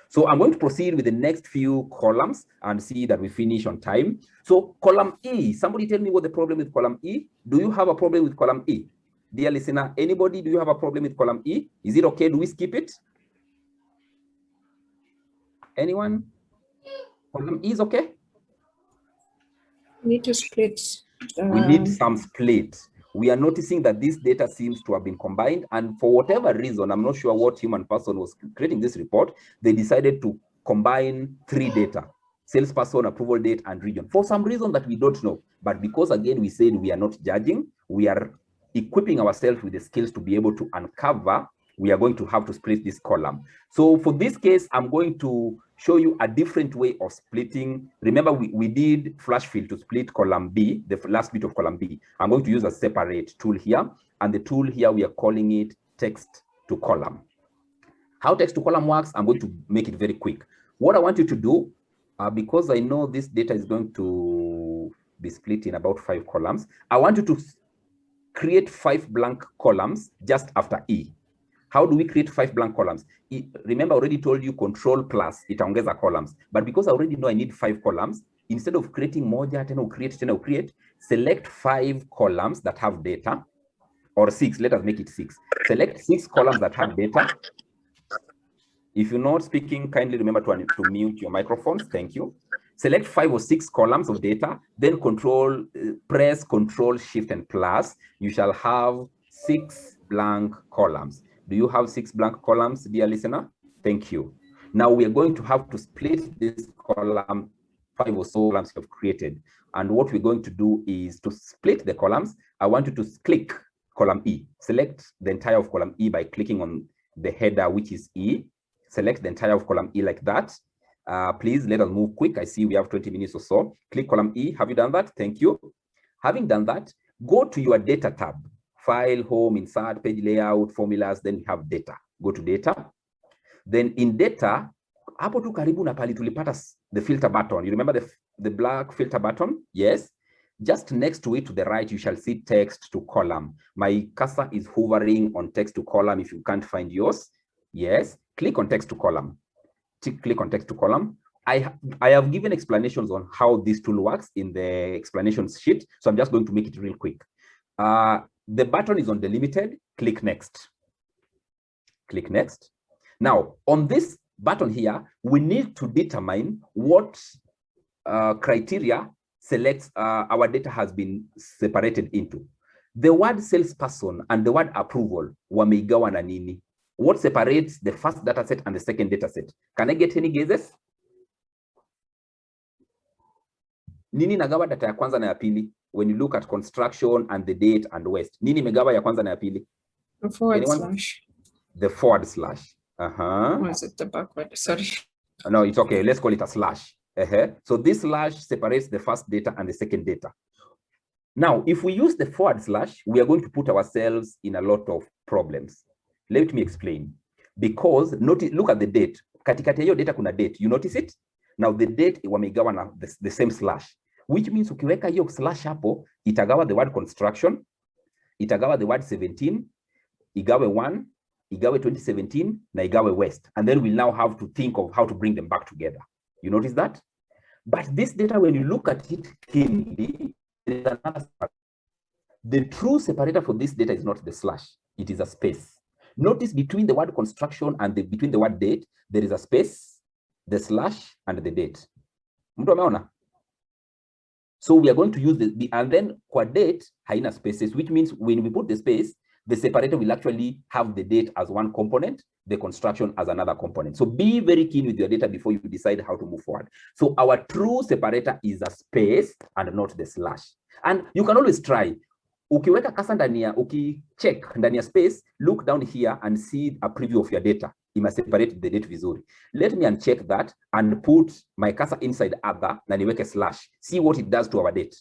So I'm going to proceed with the next few columns and see that we finish on time. So column E, somebody tell me what the problem with column E. Do you have a problem with column E? Dear listener, anybody, do you have a problem with column E? Is it okay? Do we skip it? Anyone? Column E is okay? We need to split. We need some split. We are noticing that this data seems to have been combined, and for whatever reason, I'm not sure what human person was creating this report, they decided to combine 3 data: salesperson, approval date, and region, for some reason that we don't know. But because, again, we said we are not judging, we are equipping ourselves with the skills to be able to uncover, we are going to have to split this column. So for this case, I'm going to show you a different way of splitting. Remember, we did flash fill to split column B, the last bit of column B. I'm going to use a separate tool here, and the tool here, we are calling it text to column. How text to column works, I'm going to make it very quick. What I want you to do, because I know this data is going to be split in about 5 columns, I want you to create 5 blank columns just after E. How do we create 5 blank columns? Remember, I already told you control plus itaongeza columns. But because I already know I need 5 columns, instead of creating moja, then I'll create, select 5 columns that have data, or 6, let us make it 6. Select 6 columns that have data. If you're not speaking, kindly remember to mute your microphones. Thank you. Select 5 or 6 columns of data, then press Control, Shift, and plus. You shall have 6 blank columns. Do you have 6 blank columns, dear listener? Thank you. Now we are going to have to split this column, 5 or so columns you have created. And what we're going to do is to split the columns. I want you to click column E. Select the entire of column E by clicking on the header, which is E. Select the entire of column E like that. Please let us move quick. I see we have 20 minutes or so. Click column E. Have you done that? Thank you. Having done that, go to your data tab. File, home, insert, page layout, formulas, then we have data. Go to data. Then in data, hapo tu karibu na pali tulipata the filter button. You remember the black filter button? Yes. Just next to it to the right, you shall see text to column. My cursor is hovering on text to column if you can't find yours. Yes. Click on text to column. Click on text to column. I have given explanations on how this tool works in the explanations sheet. So I'm just going to make it real quick. The button is on delimited. Click next. Click next. Now, on this button here, we need to determine what criteria selects our data has been separated into. The word salesperson and the word approval wameigawa na nini? What separates the first data set and the second data set? Can I get any guesses? Nini nagawa data ya kwanza na ya pili? When you look at construction and the date and West, nini megawa ya kwanza na ya pili? The forward slash. The forward slash. Or is it the backward? Sorry. No, it's okay. Let's call it a slash. So this slash separates the first data and the second data. Now, if we use the forward slash, we are going to put ourselves in a lot of problems. Let me explain. Because notice, look at the date. Katikati hiyo data kuna date. You notice it? Now the date wamegawa na the same slash, which means ukiweka hiyo slash hapo, itagawa the word construction, itagawa the word 17, igawe 1, igawe 2017, na igawe West. And then we'll now have to think of how to bring them back together. You notice that? But this data, when you look at it keenly, there is another part. The true separator for this data is not the slash, it is a space. Notice between the word construction and between the word date, there is a space, the slash, and the date. Mtu ameona? So we are going to use and then kwa date, haina spaces, which means when we put the space, the separator will actually have the date as one component, the construction as another component. So be very keen with your data before you decide how to move forward. So our true separator is a space and not the slash. And you can always try. Ukiweka kasa ndani ya, ukicheck ndani ya space, look down here and see a preview of your data. You must separate the date vizuri. Let me uncheck that and put my cursor inside other na niweke slash. See what it does to our date.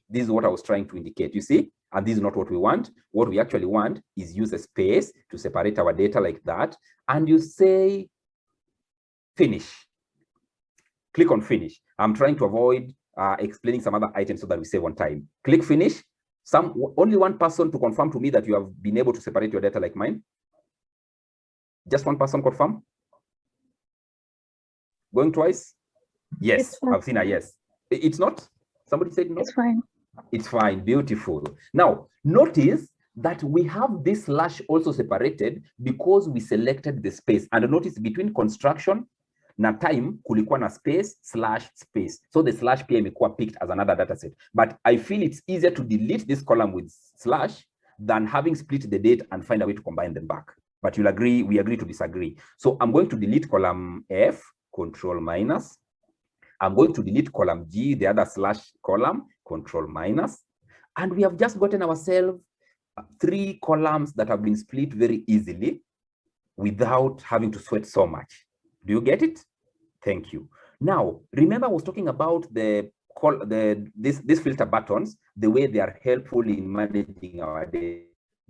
This is what I was trying to indicate, you see? And this is not what we want. What we actually want is use a space to separate our data like that. And you say, finish. Click on finish. I'm trying to avoid explaining some other items so that we save on time. Click finish. Only one person to confirm to me that you have been able to separate your data like mine. Just one person confirm. Going twice? Yes, I've seen a yes. It's not? Somebody said no? It's fine. It's fine, beautiful. Now, notice that we have this slash also separated because we selected the space. And notice between construction na time kulikuwa na space slash space. So the slash pia imekuwa picked as another data set. But I feel it's easier to delete this column with slash than having split the date and find a way to combine them back. But you'll agree, we agree to disagree. So I'm going to delete column F, control minus. I'm going to delete column G, the other slash column, control minus. And we have just gotten ourselves 3 columns that have been split very easily without having to sweat so much. Do you get it? Thank you. Now, remember I was talking about these filter buttons, the way they are helpful in managing our data.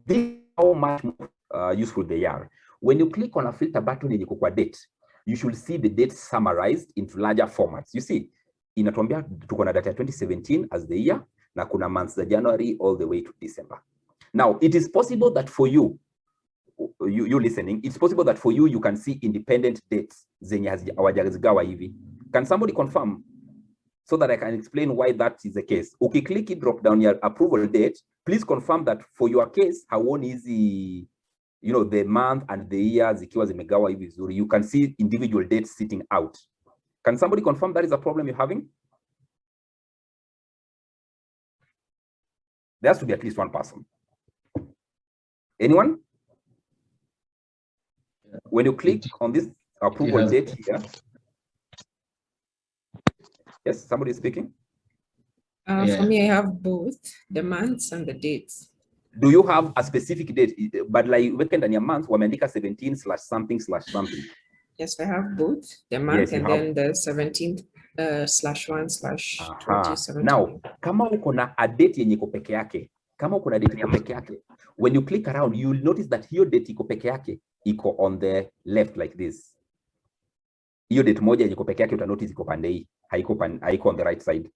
This is how much more useful they are. When you click on a filter button in your date, you should see the dates summarized into larger formats. You see, inatuambia tuko na data 2017 as the year, na kuna months za January all the way to December. Now, it is possible that for you listening, it's possible that for you can see independent dates zenye hawajazigawa hivi. Can somebody confirm so that I can explain why that is the case? Ukiklik it, drop down your approval date, please confirm that for your case, hauoni hizi, you know, the month and the year zikiwa zimegawa hivi vizuri. You can see individual dates sitting out. Can somebody confirm that is a problem you're having? There has to be at least one person. Anyone? When you click on this approval date here, yes, somebody is speaking. For me, I have both the months and the dates. Do you have a specific date? But like weekend and your month, wameandika 17/something/something. Yes, I have both the month, yes, and then the 17th /1/2017. Now, kama uko na a date yenye iko peke yake, kama uko na date iko peke yake, when you click around, you will notice that hiyo date iko peke yake iko on the left like this. Hiyo date moja yenye iko peke yake utanotice iko pande hii, haiko on the right side.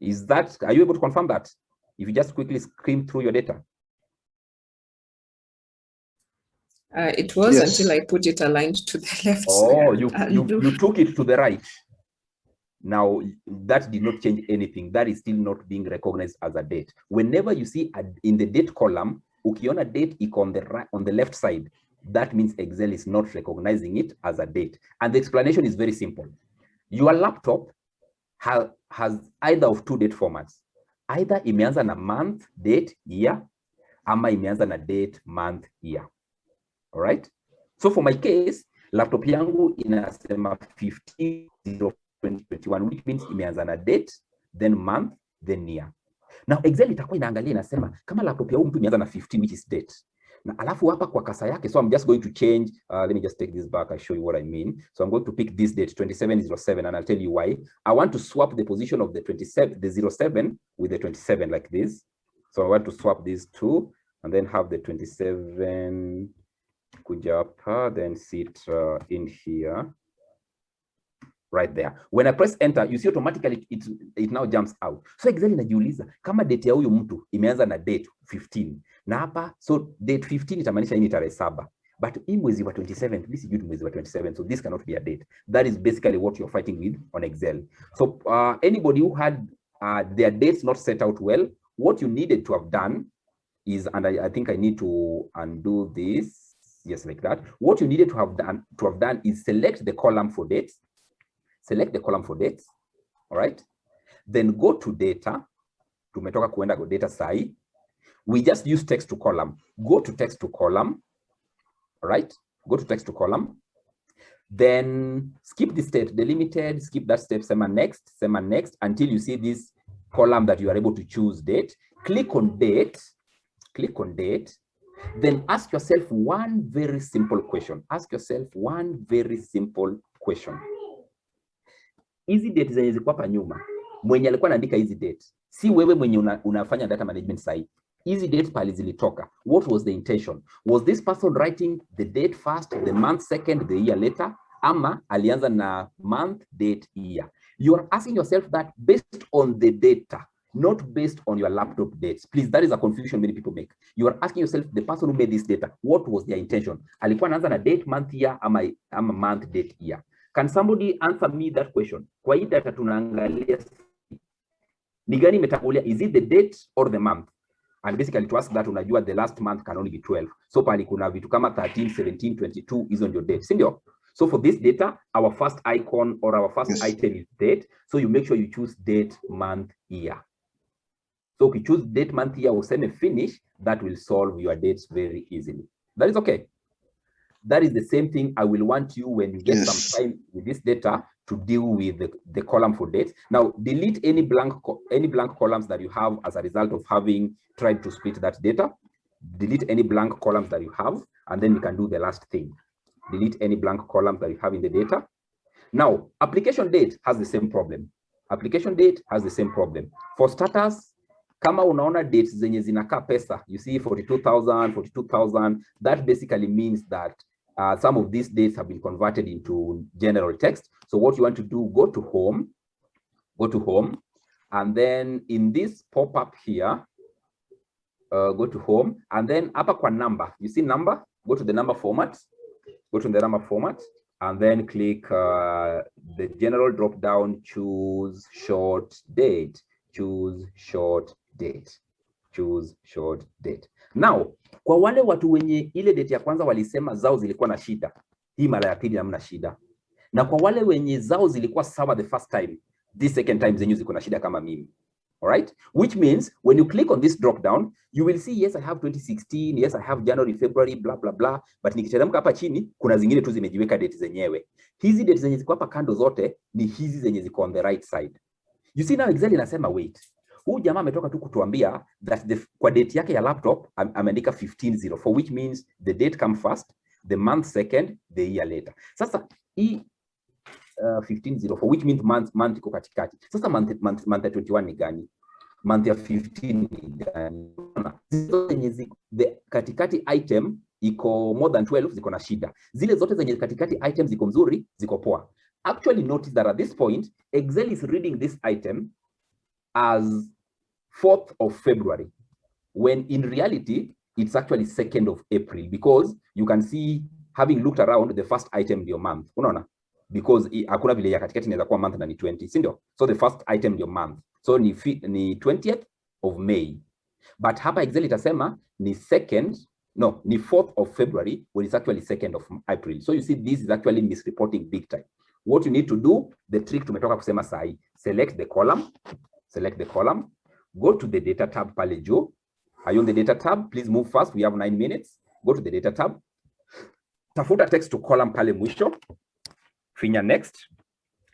Is that, are you able to confirm that? If you just quickly skim through your data. It was, yes, until I put it aligned to the left. Oh, you took it to the right. Now, that did not change anything. That is still not being recognized as a date. Whenever you see in the date column, ukiona date iko on the right, on the left side, that means Excel is not recognizing it as a date. And the explanation is very simple. Your laptop has either of 2 date formats. Either imeanza na month, date, year, ama imeanza na date, month, year. All right? So for my case, laptop yangu inasema 15/0/2021, which means imeanza na date, then month, then year. Now Excel itakuwa inaangalia inasema kama laptop ya mtu imeanza na 15, which is date. Na alafu hapa kwa kasa yake, so I'm just going to change, let me just take this back, I'll show you what I mean. So I'm going to pick this date, 27/07, and I'll tell you why. I want to swap the position of the 07 with the 27 like this. So I want to swap these two and then have the 27 kuja hapa, then sit in here, right there. When I press enter, you see automatically it now jumps out. So Excel inajiuliza kama date ya huyu mtu imeanza na date 15 na hapa, so date 15 itamaanisha hii ni tarehe 7, but hii mwezi wa 27, this is due to mwezi wa 27, so this cannot be a date. That is basically what you're fighting with on Excel. So anybody who had their dates not set out well, what you needed to have done is, and I think I need to undo this. Yes, like that. What you needed to have done is select the column for dates. Select the column for dates. All right. Then go to data. Tumetoka kuenda go data sai. We just use text to column. Go to text to column. All right. Go to text to column. Then skip the state delimited. Skip that step. Sema next until you see this column that you are able to choose date. Click on date. Click on date. Then ask yourself one very simple question. Ask yourself one very simple question. Hizi date zenye ziko hapa nyuma, mwenye alikuwa anaandika hizi date, si wewe mwenye unafanya data management site. Hizi date pale zilitoka. What was the intention? Was this person writing the date first, the month second, the year later? Ama alianza na month, date, year. You are asking yourself that based on the data, not based on your laptop dates. Please, that is a confusion many people make. You are asking yourself, the person who made this data, what was their intention? Alikuwa anaanza na date, month, year, ama month, date, year. Can somebody answer me that question? Kwa hii data tunaangalia ni gani imetangulia? Is it the date or the month? And basically to ask that, unajua the last month can only be 12. So pali kuna vitu kama 13, 17, 22 is on your date. Sindio? So for this data, our first icon or our first item is date. So you make sure you choose date, month, year. So if you choose date, month, year, useme finish, that will solve your dates very easily. That is okay. That is the same thing I will want you when you get some time with this data to deal with the column for dates. Now, delete any blank columns that you have as a result of having tried to split that data. Delete any blank columns that you have, and then you can do the last thing. Delete any blank columns that you have in the data. Now, application date has the same problem. Application date has the same problem. For starters, kama unaona dates zenye zinakaa pesa, you see 42,000, 42,000, that basically means that some of these dates have been converted into general text. So what you want to do, go to home, and then in this pop-up here, go to home, and then hapa kwa number, you see number, go to the number format, and then click the general drop down, choose short date, choose short date. Now, kwa wale watu wenye ile date ya kwanza walisema zao zilikuwa na shida, hii mara ya pili hamna shida. Na kwa wale wenye zao zilikuwa sawa the first time, this second time zenyu ziko na shida kama mimi. All right? Which means when you click on this drop down, you will see, yes, I have 2016, yes, I have January, February, blah, blah, blah. But nikiteremka hapa chini, kuna zingine tu zimejiweka date zenyewe. Hizi date zenye ziko hapa kando zote, ni hizi zenye ziko on the right side. You see now Excel inasema wait. Huyu jamaa ametoka tu kutuambia that kwa date yake ya laptop, ameandika 1504, which means the date come first, the month second, the year later. Sasa, hii 1504, which means month iko katikati. Sasa month ya 21 ni gani? Month ya 15 ni gani? The katikati item iko more than 12 ziko na shida. Zile zote zenye katikati items ziko mzuri, ziko poa. Actually notice that at this point, Excel is reading this item as 4th of February, when in reality, it's actually 2nd of April, because you can see, having looked around, the first item ndio month. Unaona? Because hakuna vile ya katikati inaweza kuwa month na ni 20, si ndio? So the first item ndio month. So ni 20th of May. But hapa Excel itasema ni 4th of February, when it's actually 2nd of April. So you see, this is actually misreporting big time. What you need to do, the trick tumetoka kusema sahi, select the column, go to the data tab pale juu. Are you on the data tab? Please move fast, we have 9 minutes. Go to the data tab. Tafuta text to column pale mwisho. Finya next.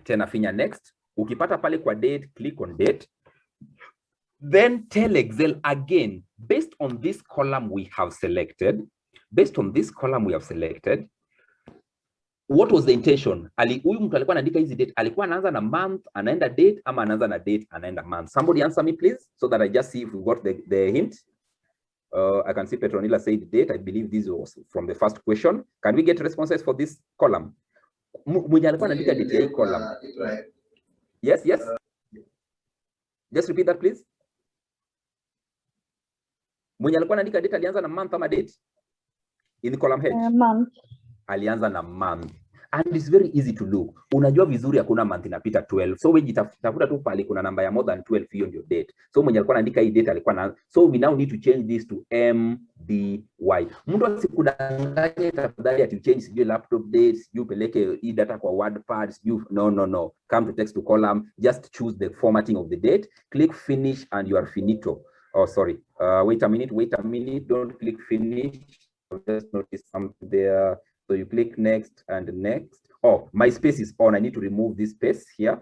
Tena finya next. Ukipata pale kwa date, click on date. Then tell Excel again, based on this column we have selected, what was the intention? Huyu mtu alikuwa anaandika hizi date, alikuwa anaanza na month, anaenda date, ama anaanza na date, anaenda month. Somebody answer me please, so that I just see if we got the hint. I can see Petronilla said date. I believe this was from the first question. Can we get responses for this column? Mwenye alikuwa anaandika date ya hii column. Yes. Just repeat that please. Mwenye alikuwa anaandika date alianza na month ama date? In the column H. Month. Alianza na month. And it's very easy to look. Unajua vizuri hakuna month inapita 12. So wewe jitafuta tu pale kuna namba ya more than 12, hiyo ndio date. So mwenye alikuwa anaandika hii date alikuwa na, so we now need to change this to MDY. Mtu asikudanganye tafadhali ati change sijui laptop dates, you peleke hii data kwa WordPad, you no. Come to text to column, just choose the formatting of the date, click finish and you are finito. Oh sorry. Wait a minute. Don't click finish. Just notice something there. So you click next and next. Oh, my space is on. I need to remove this space here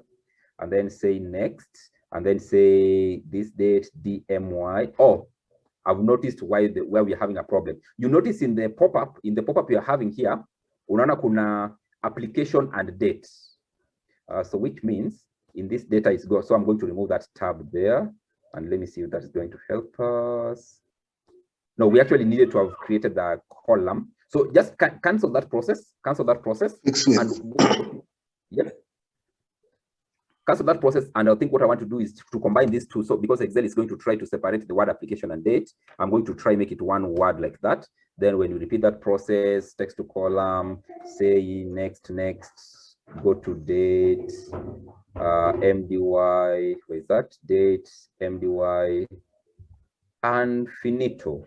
and then say next and then say this date DMY. Oh, I've noticed where we are having a problem. You notice in the pop-up we are having here, unaona kuna application and date. So which means in this data is go. So I'm going to remove that tab there and let me see if that's going to help us. No, we actually needed to have created the column. So just cancel that process. Cancel that process. Cancel that process. And I think what I want to do is to combine these two. So because Excel is going to try to separate the word application and date, I'm going to try make it one word like that. Then when you repeat that process, text to column, say next, go to date, MDY, where is that? Date, MDY, and finito.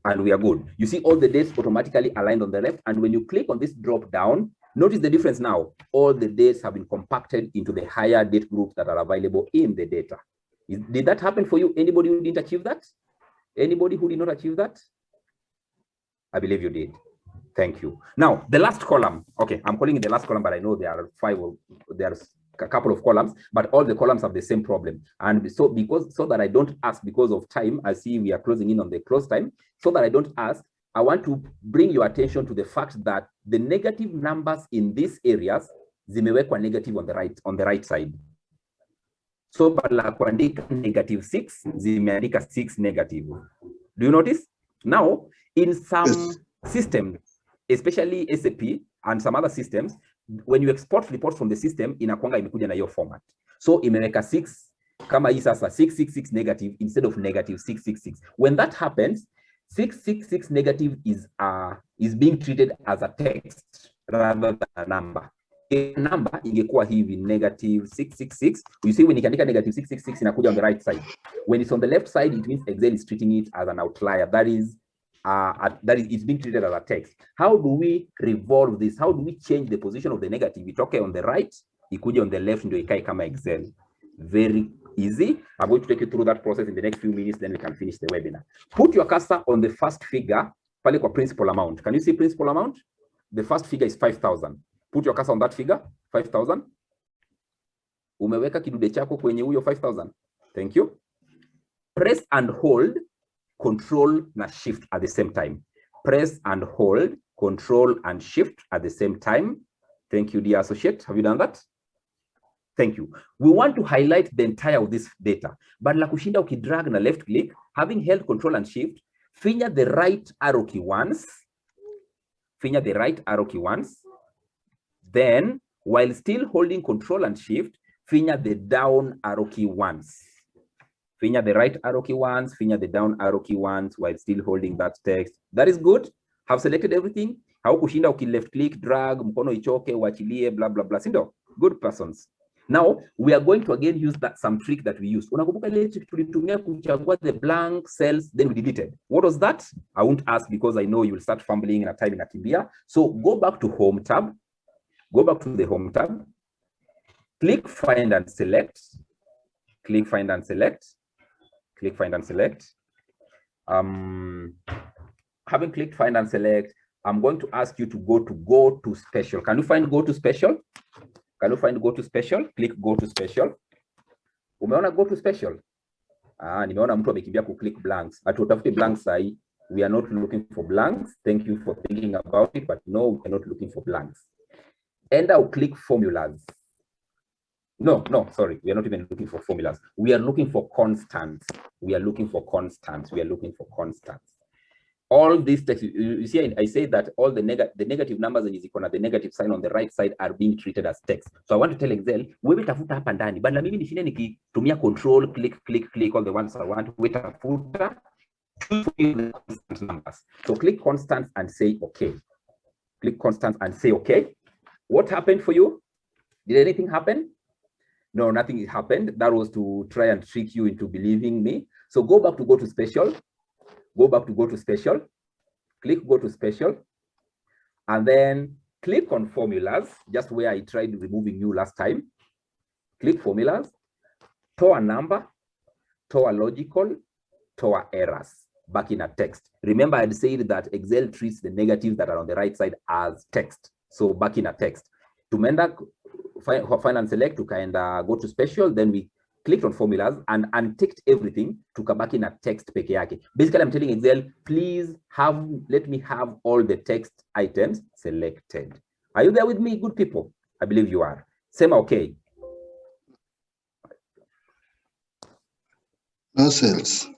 And we are good. You see all the dates automatically aligned on the left. And when you click on this drop down, notice the difference now. All the dates have been compacted into the higher date groups that are available in the data. Did that happen for you? Anybody who didn't achieve that? Anybody who did not achieve that? I believe you did. Thank you. Now, the last column. Okay, I'm calling it the last column, but I know there are there's a couple of columns, but all the columns have the same problem. And so that I don't ask because of time, I see we are closing in on the close time. So that I don't ask, I want to bring your attention to the fact that the negative numbers in these areas zimewekwa negative on the right side. So badala kuandika -6 zimeandika 6 negative. Do you notice? Now, in some systems, especially SAP and some other systems, when you export reports from the system, inakuanga imekuja na hiyo format. So imeweka 6 kama hii sasa 666 negative instead of negative 666. When that happens, 666 negative is being treated as a text rather than a number. Number ingekuwa hivi negative 666. You see when nikiandika negative 666 inakuja on the right side. When it's on the left side, it means Excel is treating it as an outlier. That is it's being treated as a text. How do we revolve this? How do we change the position of the negative? Itoke on the right, ikuje on the left, ndio ikae kama Excel. Very easy. I'm going to take you through that process in the next few minutes, then we can finish the webinar. Put your cursor on the first figure, pale kwa principal amount. Can you see principal amount? The first figure is 5,000. Put your cursor on that figure, 5,000. Umeweka kidude chako kwenye huyo 5,000. Thank you. Press and hold, control na shift at the same time. Press and hold, control and shift at the same time. Thank you, dear associate. Have you done that? Thank you. We want to highlight the entire of this data. Badala kushinda ukidrag na left click, having held control and shift, finya the right arrow key once. Finya the right arrow key once. Then, while still holding control and shift, finya the down arrow key once. Finya the right arrow key once, finya the down arrow key once, while still holding that text. That is good. Have selected everything. Haukushinda uki left click, drag, mkono ichoke, uachilie, blah, blah, blah. Sindo, good persons. Now, we are going to again use some trick that we used. Unakumbuka ile trick tulitumia kuchagua the blank cells, then we deleted. What was that? I won't ask because I know you will start fumbling in a time in Akimbia. So go back to Home tab. Go back to the Home tab. Click Find and Select. Click Find and Select. Click Find and Select. Having clicked Find and Select, I'm going to ask you to go to Special. Can you find Go to Special? Can you find Go to Special? Click Go to Special. Umeona Go to Special? Nimeona mtu amekimbia click blanks. Atutafute blanks sahi. We are not looking for blanks. Thank you for thinking about it, but no, we are not looking for blanks. And I'll click Formulas. No, sorry. We are not even looking for formulas. We are looking for constants. We are looking for constants. We are looking for constants. All these text, you see, I say that all the negative numbers in Izikona, the negative sign on the right side are being treated as text. So I want to tell Excel, wewe tafuta hapa ndani. Badala mimi nishinde nikitumia control, click all the ones I want. Wewe tafuta choose constant numbers. So click constants and say okay. Click constants and say okay. What happened for you? Did anything happen? No, nothing happened. That was to try and trick you into believing me. So go back to Go to Special. Go back to Go to Special. Click Go to Special. And then click on Formulas, just where I tried removing you last time. Click Formulas. Toa number, toa logical, toa errors. Back in a text. Remember, I had said that Excel treats the negatives that are on the right side as text. So back in a text. Tumeenda Find and Select, tukaenda Go to Special, then we clicked on Formulas and unticked everything, tukabaki in a text peke yake. Basically, I'm telling Excel, please let me have all the text items selected. Are you there with me, good people? I believe you are. Same okay. No cells.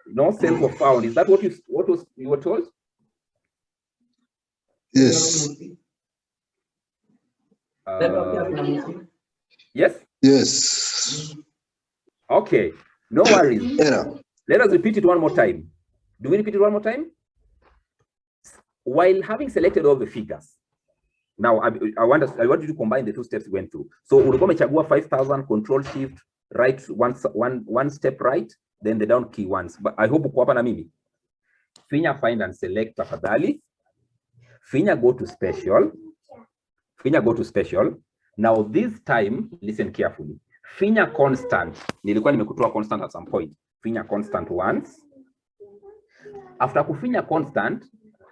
No cells were found. Is that what you were told? Yes. Yes? Yes. Okay, no worries. Error. Let us repeat it one more time. Do we repeat it one more time? While having selected all the figures, Now I want you to combine the two steps we went through. So ulikuwa umechagua 5000, control shift right, one step right, then the down key once. But I hope uko hapa na mimi. Finya find and select tafadhali. Finya go to special. Finya go to special. Now this time, listen carefully. Finya constant. Nilikuwa nimekutoa constant at some point. Finya constant once. After kufinya constant,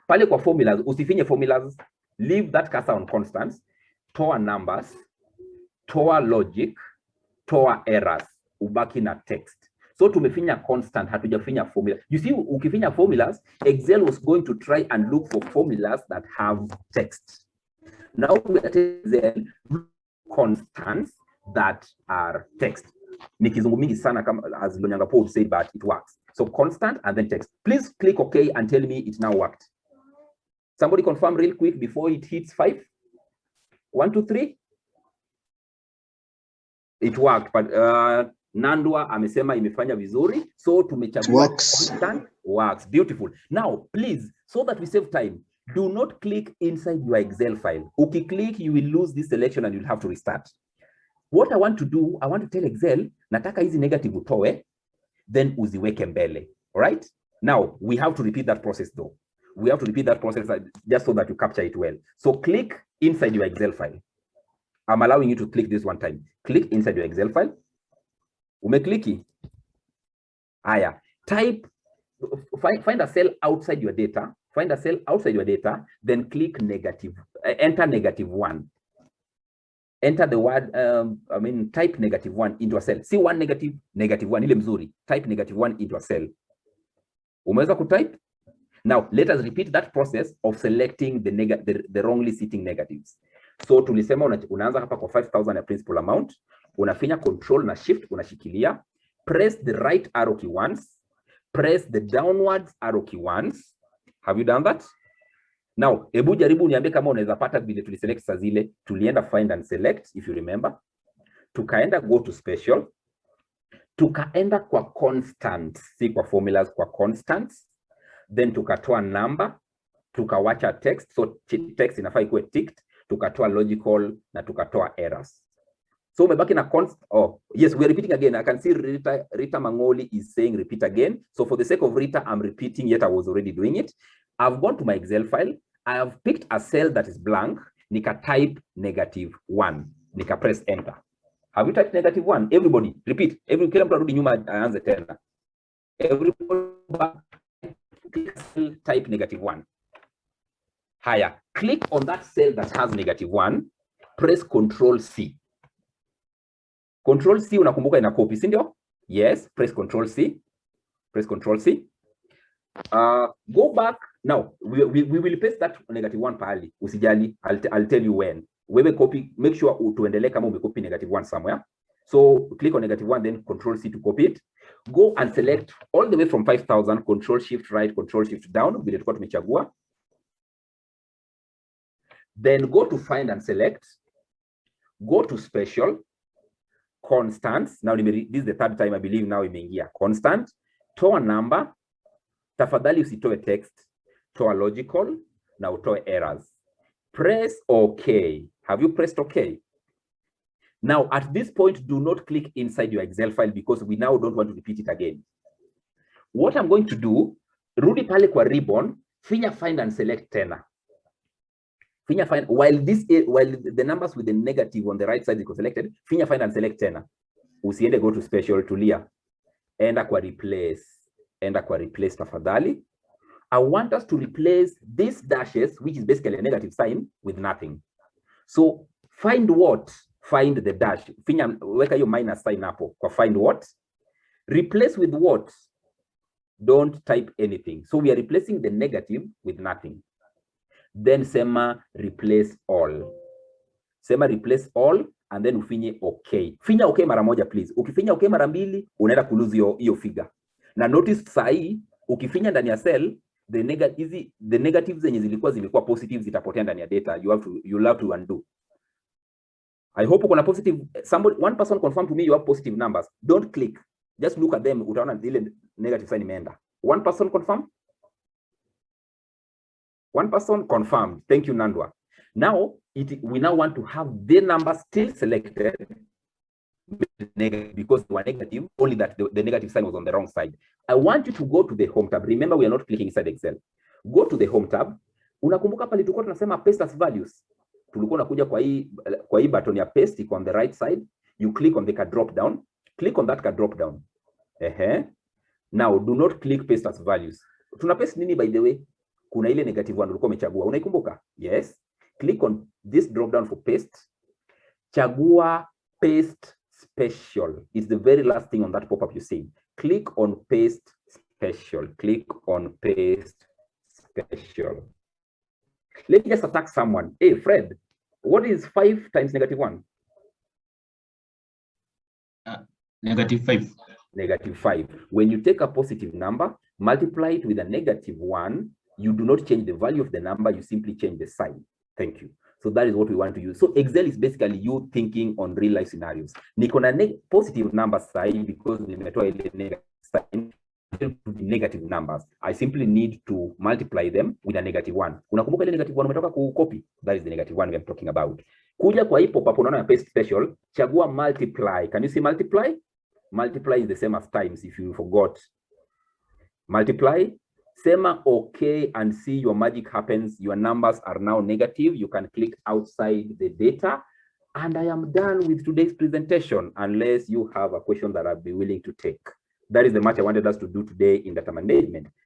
pale kwa formulas, usifinye formulas, leave that cursor on constants, toa numbers, toa logic, toa errors, ubaki na text. So tumefinya constant, hatujafinya formula. You see, ukifinya formulas, Excel was going to try and look for formulas that have text. Now we are Excel constants that are text. Nikizungu mingi sana kama as Lonyanga Paul said, but it works. So constant and then text. Please click OK and tell me it now worked. Somebody confirm real quick before it hits 5. 1, 2, 3. It worked, but Nandwa amesema imefanya vizuri, so tumechagua constant. Works. Beautiful. Now, please, so that we save time, do not click inside your Excel file. Ukiclick, you will lose this selection and you'll have to restart. What I want to do, I want to tell Excel, nataka hizi negative utoe, then uziweke mbele. All right? Now, we have to repeat that process though. We have to repeat that process just so that you capture it well. So click inside your Excel file. I'm allowing you to click this one time. Click inside your Excel file. Umeclicki. Aya. Type, find a cell outside your data. Find a cell outside your data, then click negative, enter -1. Enter the word, type -1 into a cell. See one -1, ile mzuri. Type -1 into a cell. Umeweza kutype? Now, let us repeat that process of selecting the wrongly sitting negatives. So, tulisema unaanza hapa kwa 5,000 ya principal amount, unafinya control na shift, unashikilia, press the right arrow key once, press the downwards arrow key once. Have you done that? Now, ebu jaribu niambie kama unaweza pata vile tuliselect saa zile, tulienda find and select, if you remember. Tukaenda go to special. Tukaenda kwa constants, si kwa formulas, kwa constants. Then tukatoa number, tukawacha text, so text inafaa ikuwe ticked, tukatoa logical na tukatoa errors. So umebaki na constant. Oh, yes, we are repeating again. I can see Rita Mangoli is saying repeat again. So for the sake of Rita, I'm repeating, yet I was already doing it. I've gone to my Excel file. I have picked a cell that is blank. Nika type -1. Nika press enter. Have you typed -1? Everybody, repeat. Kila mtu arudi nyuma aanze tena. Everybody type -1. Haya, click on that cell that has -1. Press Control C. Control C unakumbuka ina copy, si ndio? Yes, press Control C. Press Control C. Go back. Now, we will paste that -1 pahali. Usijali, I'll tell you when. Wewe copy, make sure tuendelee kama umecopy -1 somewhere. So click on -1, then Control C to copy it. Go and select all the way from 5,000, Control Shift right, Control Shift down, vile tulikuwa tumechagua. Then go to find and select. Go to special. Constants. Now this is the third time I believe now imeingia. Constant. Toa number. Tafadhali usitoe text. Toa logical. Na utoe errors. Press OK. Have you pressed OK? Now at this point, do not click inside your Excel file because we now don't want to repeat it again. What I'm going to do, rudi pale kwa ribbon, finya find and select tena. Finya find, while the numbers with the negative on the right side is selected, finya find and select tena. Usiende go to special, tulia. Enda kwa replace. Enda kwa replace tafadhali. I want us to replace these dashes, which is basically a negative sign, with nothing. So find what? Find the dash. Finya weka hiyo minus sign hapo kwa find what? Replace with what? Don't type anything. So we are replacing the negative with nothing. Then sema replace all. Sema replace all and then ufinye OK. Finya OK mara moja please. Ukifinya OK mara mbili unaenda kulose hiyo figure. Na notice saa hii ukifinya ndani ya cell the negatives zenye zilikuwa positive zitapotea ndani ya data. You'll have to undo. I hope uko na positive. One person confirm to me you have positive numbers. Don't click. Just look at them. Utaona zile negative sign imeenda. One person confirm? One person confirmed. Thank you, Nandwa. Now, we now want to have the number still selected negative because they were negative, only that the negative sign was on the wrong side. I want you to go to the home tab. Remember, we are not clicking inside Excel. Go to the home tab. Unakumbuka pale tulikuwa tunasema paste as values. Tulikuwa unakuja kwa hii button ya paste iko on the right side. You click on the card drop down. Click on that card drop down. Now, do not click paste as values. Tuna paste nini by the way? Kuna ile negative one ulikuwa umechagua. Unaikumbuka? Yes. Click on this drop down for paste. Chagua paste special. It's the very last thing on that pop-up you see. Click on paste special. Click on paste special. Let me just attack someone. Hey, Fred, what is 5 times negative 1? Negative 5. Negative 5. When you take a positive number, multiply it with a negative 1, you do not change the value of the number, you simply change the sign. Thank you. So that is what we want to use. So Excel is basically you thinking on real life scenarios. Niko na positive number sign because nimetoa ile negative sign to negative numbers. I simply need to multiply them with a negative 1. Unakumbuka ile negative 1 umetoka kucopy? That is the negative 1 we are talking about. Kuja kwa hii pop-up unaona ya paste special, chagua multiply. Can you see multiply? Multiply is the same as times if you forgot. Multiply. Sema okay and see your magic happens. Your numbers are now negative. You can click outside the data. And I am done with today's presentation unless you have a question that I'll be willing to take. That is the much I wanted us to do today in data management.